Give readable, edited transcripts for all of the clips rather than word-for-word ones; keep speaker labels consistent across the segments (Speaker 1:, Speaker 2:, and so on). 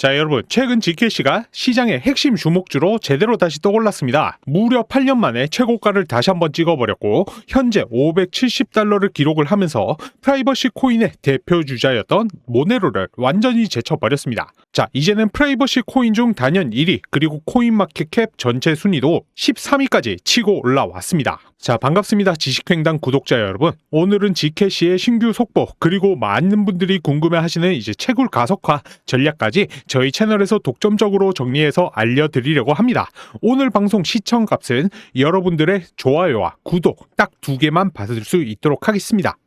Speaker 1: 자, 여러분, 최근 GKC가 시장의 핵심 주목주로 제대로 다시 떠올랐습니다. 무려 8년 만에 최고가를 다시 한번 찍어버렸고 현재 $570를 기록을 하면서 프라이버시 코인의 대표 주자였던 모네로를 완전히 제쳐버렸습니다. 자, 이제는 프라이버시 코인 중 단연 1위 그리고 코인마켓캡 전체 순위도 13위까지 치고 올라왔습니다. 자, 반갑습니다. 지식횡단 구독자 여러분. 오늘은 GKC의 신규 속보 그리고 많은 분들이 궁금해하시는 이제 채굴 가속화 전략까지 저희 채널에서 독점적으로 정리해서 알려드리려고 합니다. 오늘 방송 시청값은 여러분들의 좋아요와 구독 딱 2개만 받을 수 있도록 하겠습니다.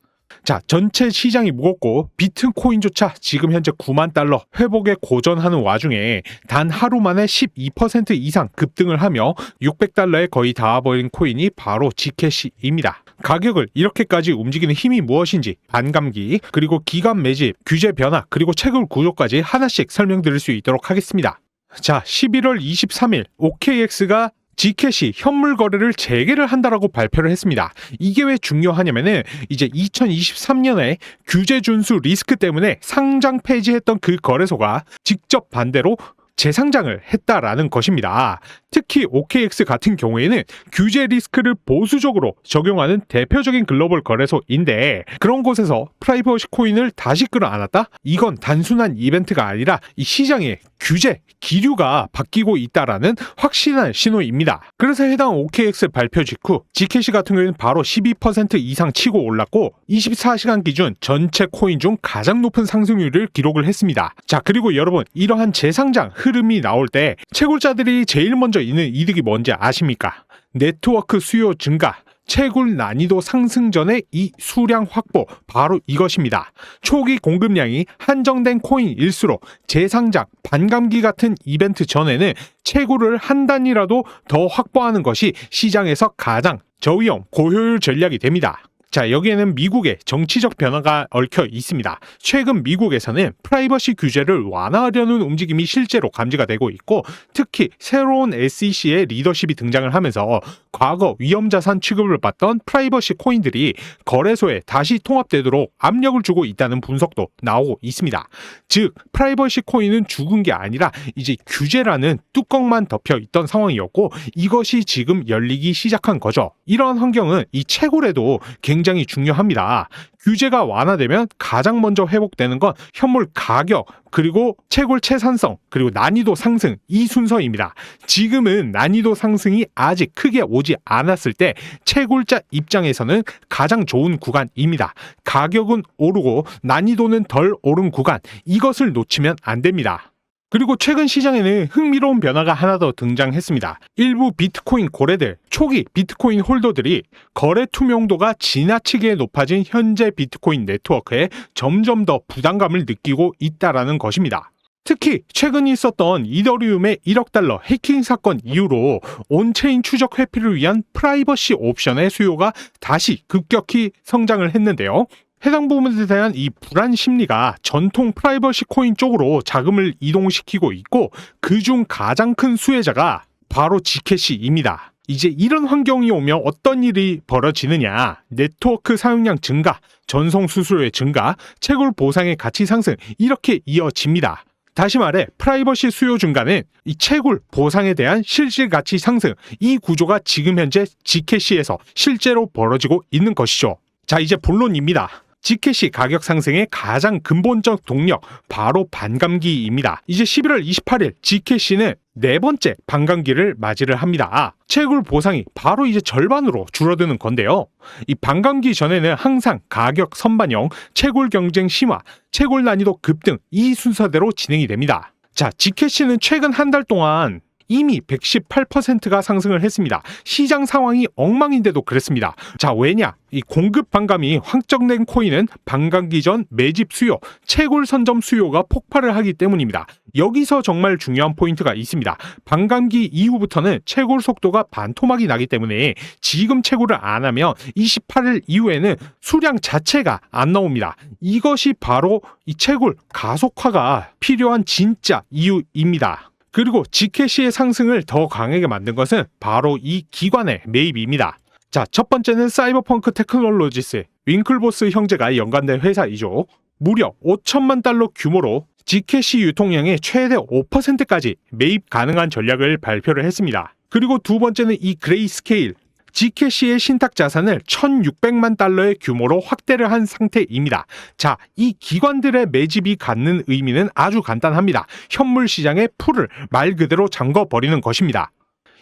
Speaker 1: 자, 전체 시장이 무겁고 비트코인조차 지금 현재 $90,000 회복에 고전하는 와중에 단 하루 만에 12% 이상 급등을 하며 $600에 거의 닿아버린 코인이 바로 GKC입니다. 가격을 이렇게까지 움직이는 힘이 무엇인지 반감기, 그리고 기간 매집, 규제 변화, 그리고 채굴 구조까지 하나씩 설명드릴 수 있도록 하겠습니다. 자, 11월 23일 OKX가 GKC 현물 거래를 재개를 한다라고 발표를 했습니다. 이게 왜 중요하냐면은 이제 2023년에 규제 준수 리스크 때문에 상장 폐지했던 그 거래소가 직접 반대로 재상장을 했다라는 것입니다. 특히 OKX 같은 경우에는 규제 리스크를 보수적으로 적용하는 대표적인 글로벌 거래소인데 그런 곳에서 프라이버시 코인을 다시 끌어안았다? 이건 단순한 이벤트가 아니라 이 시장의 규제, 기류가 바뀌고 있다라는 확실한 신호입니다. 그래서 해당 OKX 발표 직후 GKC 같은 경우에는 바로 12% 이상 치고 올랐고 24시간 기준 전체 코인 중 가장 높은 상승률을 기록을 했습니다. 자, 그리고 여러분, 이러한 재상장 흐름이 나올 때 채굴자들이 제일 먼저 있는 이득이 뭔지 아십니까? 네트워크 수요 증가, 채굴 난이도 상승 전의 이 수량 확보, 바로 이것입니다. 초기 공급량이 한정된 코인일수록 재상장, 반감기 같은 이벤트 전에는 채굴을 한 단이라도 더 확보하는 것이 시장에서 가장 저위험, 고효율 전략이 됩니다. 자, 여기에는 미국의 정치적 변화가 얽혀 있습니다. 최근 미국에서는 프라이버시 규제를 완화하려는 움직임이 실제로 감지가 되고 있고 특히 새로운 SEC의 리더십이 등장을 하면서 과거 위험자산 취급을 받던 프라이버시 코인들이 거래소에 다시 통합되도록 압력을 주고 있다는 분석도 나오고 있습니다. 즉, 프라이버시 코인은 죽은 게 아니라 이제 규제라는 뚜껑만 덮여 있던 상황이었고 이것이 지금 열리기 시작한 거죠. 이러한 환경은 이 채굴에도 굉장히 중요합니다. 규제가 완화되면 가장 먼저 회복되는 건 현물 가격, 그리고 채굴 채산성, 그리고 난이도 상승, 이 순서입니다. 지금은 난이도 상승이 아직 크게 오지 않았을 때 채굴자 입장에서는 가장 좋은 구간입니다. 가격은 오르고 난이도는 덜 오른 구간, 이것을 놓치면 안 됩니다. 그리고 최근 시장에는 흥미로운 변화가 하나 더 등장했습니다. 일부 비트코인 고래들, 초기 비트코인 홀더들이 거래 투명도가 지나치게 높아진 현재 비트코인 네트워크에 점점 더 부담감을 느끼고 있다라는 것입니다. 특히 최근 있었던 이더리움의 $1억 해킹 사건 이후로 온체인 추적 회피를 위한 프라이버시 옵션의 수요가 다시 급격히 성장을 했는데요. 해당 부분에 대한 이 불안 심리가 전통 프라이버시 코인 쪽으로 자금을 이동시키고 있고 그중 가장 큰 수혜자가 바로 GKC입니다. 이제 이런 환경이 오면 어떤 일이 벌어지느냐? 네트워크 사용량 증가, 전송 수수료의 증가, 채굴 보상의 가치 상승, 이렇게 이어집니다. 다시 말해 프라이버시 수요 증가는 이 채굴 보상에 대한 실질 가치 상승, 이 구조가 지금 현재 GKC에서 실제로 벌어지고 있는 것이죠. 자, 이제 본론입니다. GKC 가격 상승의 가장 근본적 동력, 바로 반감기입니다. 이제 11월 28일 GKC는 네 번째 반감기를 맞이를 합니다. 채굴 보상이 바로 이제 절반으로 줄어드는 건데요. 이 반감기 전에는 항상 가격 선반영, 채굴 경쟁 심화, 채굴 난이도 급등, 이 순서대로 진행이 됩니다. 자, GKC는 최근 한 달 동안 이미 118%가 상승을 했습니다. 시장 상황이 엉망인데도 그랬습니다. 자, 왜냐? 이 공급 반감이 확정된 코인은 반감기 전 매집 수요, 채굴 선점 수요가 폭발을 하기 때문입니다. 여기서 정말 중요한 포인트가 있습니다. 반감기 이후부터는 채굴 속도가 반토막이 나기 때문에 지금 채굴을 안 하면 28일 이후에는 수량 자체가 안 나옵니다. 이것이 바로 이 채굴 가속화가 필요한 진짜 이유입니다. 그리고 GKC의 상승을 더 강하게 만든 것은 바로 이 기관의 매입입니다. 자, 첫 번째는 사이버펑크 테크놀로지스, 윙클보스 형제가 연관된 회사이죠. 무려 $5,000만 규모로 G캐시 유통량의 최대 5%까지 매입 가능한 전략을 발표를 했습니다. 그리고 두 번째는 이 그레이스케일. G캐시의 신탁 자산을 1,600만 달러의 규모로 확대를 한 상태입니다. 자, 이 기관들의 매집이 갖는 의미는 아주 간단합니다. 현물 시장의 풀을 말 그대로 잠궈버리는 것입니다.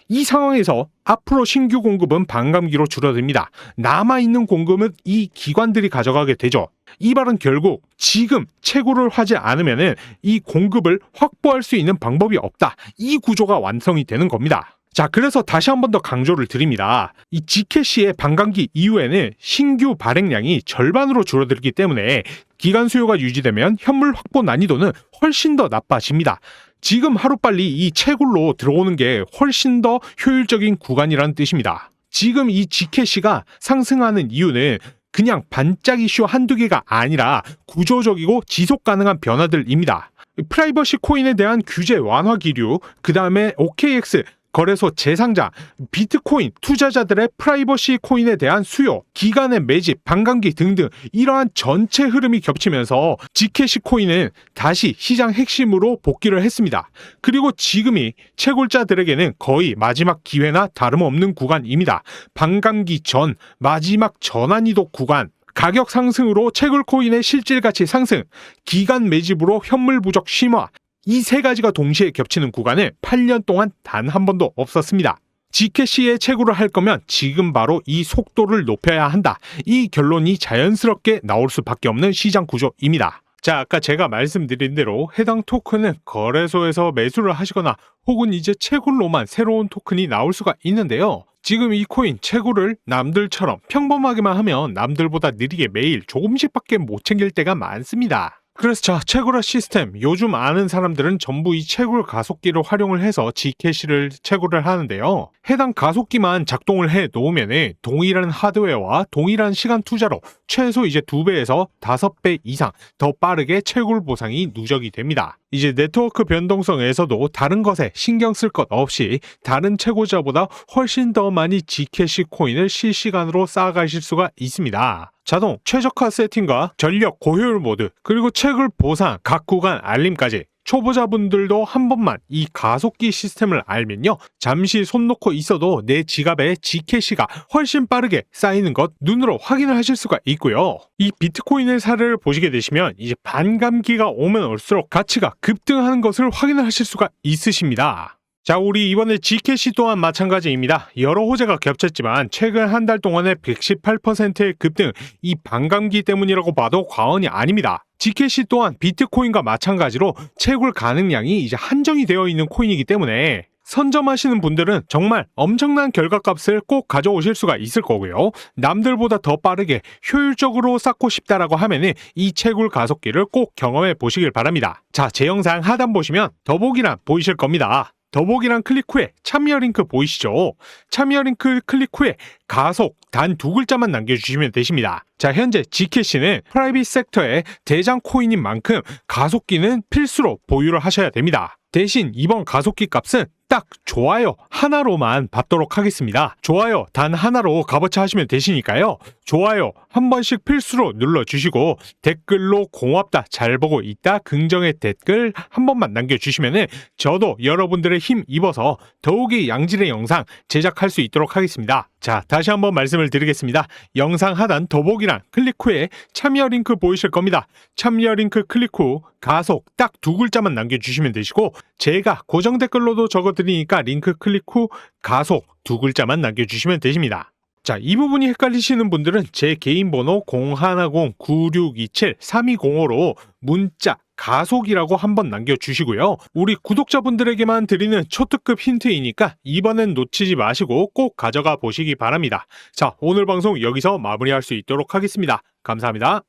Speaker 1: 이 상황에서 앞으로 신규 공급은 반감기로 줄어듭니다. 남아있는 공급은 이 기관들이 가져가게 되죠. 이 말은 결국 지금 채굴을 하지 않으면 이 공급을 확보할 수 있는 방법이 없다. 이 구조가 완성이 되는 겁니다. 자, 그래서 다시 한 번 더 강조를 드립니다. 이 G캐시의 반감기 이후에는 신규 발행량이 절반으로 줄어들기 때문에 기간 수요가 유지되면 현물 확보 난이도는 훨씬 더 나빠집니다. 지금 하루빨리 이 채굴로 들어오는 게 훨씬 더 효율적인 구간이라는 뜻입니다. 지금 이 G캐시가 상승하는 이유는 그냥 반짝 이슈 한두 개가 아니라 구조적이고 지속 가능한 변화들입니다. 프라이버시 코인에 대한 규제 완화 기류, 그 다음에 OKX, 거래소 재상장, 비트코인 투자자들의 프라이버시 코인에 대한 수요, 기간의 매집, 반감기 등등 이러한 전체 흐름이 겹치면서 G캐시 코인은 다시 시장 핵심으로 복귀를 했습니다. 그리고 지금이 채굴자들에게는 거의 마지막 기회나 다름없는 구간입니다. 반감기 전 마지막 전환이도 구간. 가격 상승으로 채굴 코인의 실질 가치 상승, 기간 매집으로 현물 부족 심화, 이 세 가지가 동시에 겹치는 구간은 8년 동안 단 한 번도 없었습니다. G캐시의 채굴을 할 거면 지금 바로 이 속도를 높여야 한다. 이 결론이 자연스럽게 나올 수밖에 없는 시장 구조입니다. 자, 아까 제가 말씀드린 대로 해당 토큰은 거래소에서 매수를 하시거나 혹은 이제 채굴로만 새로운 토큰이 나올 수가 있는데요. 지금 이 코인 채굴을 남들처럼 평범하게만 하면 남들보다 느리게 매일 조금씩밖에 못 챙길 때가 많습니다. 그래서 자, 채굴화 시스템, 요즘 아는 사람들은 전부 이 채굴 가속기를 활용을 해서 G캐시를 채굴을 하는데요. 해당 가속기만 작동을 해 놓으면 동일한 하드웨어와 동일한 시간 투자로 최소 이제 2배에서 5배 이상 더 빠르게 채굴 보상이 누적이 됩니다. 이제 네트워크 변동성에서도 다른 것에 신경 쓸 것 없이 다른 채굴자보다 훨씬 더 많이 G캐시 코인을 실시간으로 쌓아가실 수가 있습니다. 자동 최적화 세팅과 전력 고효율 모드, 그리고 채굴 보상, 각 구간 알림까지 초보자분들도 한 번만 이 가속기 시스템을 알면요, 잠시 손 놓고 있어도 내 지갑에 G캐시가 훨씬 빠르게 쌓이는 것 눈으로 확인을 하실 수가 있고요. 이 비트코인의 사례를 보시게 되시면 이제 반감기가 오면 올수록 가치가 급등하는 것을 확인을 하실 수가 있으십니다. 자, 우리 이번에 G캐시 또한 마찬가지입니다. 여러 호재가 겹쳤지만 최근 한 달 동안의 118%의 급등, 이 반감기 때문이라고 봐도 과언이 아닙니다. G캐시 또한 비트코인과 마찬가지로 채굴 가능량이 이제 한정이 되어 있는 코인이기 때문에 선점하시는 분들은 정말 엄청난 결과값을 꼭 가져오실 수가 있을 거고요. 남들보다 더 빠르게 효율적으로 쌓고 싶다라고 하면은 이 채굴 가속기를 꼭 경험해 보시길 바랍니다. 자, 제 영상 하단 보시면 더보기란 보이실 겁니다. 더보기란 클릭 후에 참여 링크 보이시죠? 참여 링크 클릭 후에 가속 단 2글자만 남겨주시면 되십니다. 자, 현재 G캐시는 프라이빗 섹터의 대장 코인인 만큼 가속기는 필수로 보유를 하셔야 됩니다. 대신 이번 가속기 값은 딱 좋아요 하나로만 받도록 하겠습니다. 좋아요 단 하나로 값어치 하시면 되시니까요. 좋아요 한 번씩 필수로 눌러주시고 댓글로 고맙다, 잘 보고 있다, 긍정의 댓글 한 번만 남겨주시면 저도 여러분들의 힘 입어서 더욱이 양질의 영상 제작할 수 있도록 하겠습니다. 자, 다시 한번 말씀을 드리겠습니다. 영상 하단 더보기란 클릭 후에 참여 링크 보이실 겁니다. 참여 링크 클릭 후 가속 딱 2글자만 남겨주시면 되시고, 제가 고정 댓글로도 적어드리니까 링크 클릭 후 가속 2글자만 남겨주시면 되십니다. 자, 이 부분이 헷갈리시는 분들은 제 개인 번호 010-9627-3205로 문자 가속이라고 한번 남겨주시고요. 우리 구독자분들에게만 드리는 초특급 힌트이니까 이번엔 놓치지 마시고 꼭 가져가 보시기 바랍니다. 자, 오늘 방송 여기서 마무리할 수 있도록 하겠습니다. 감사합니다.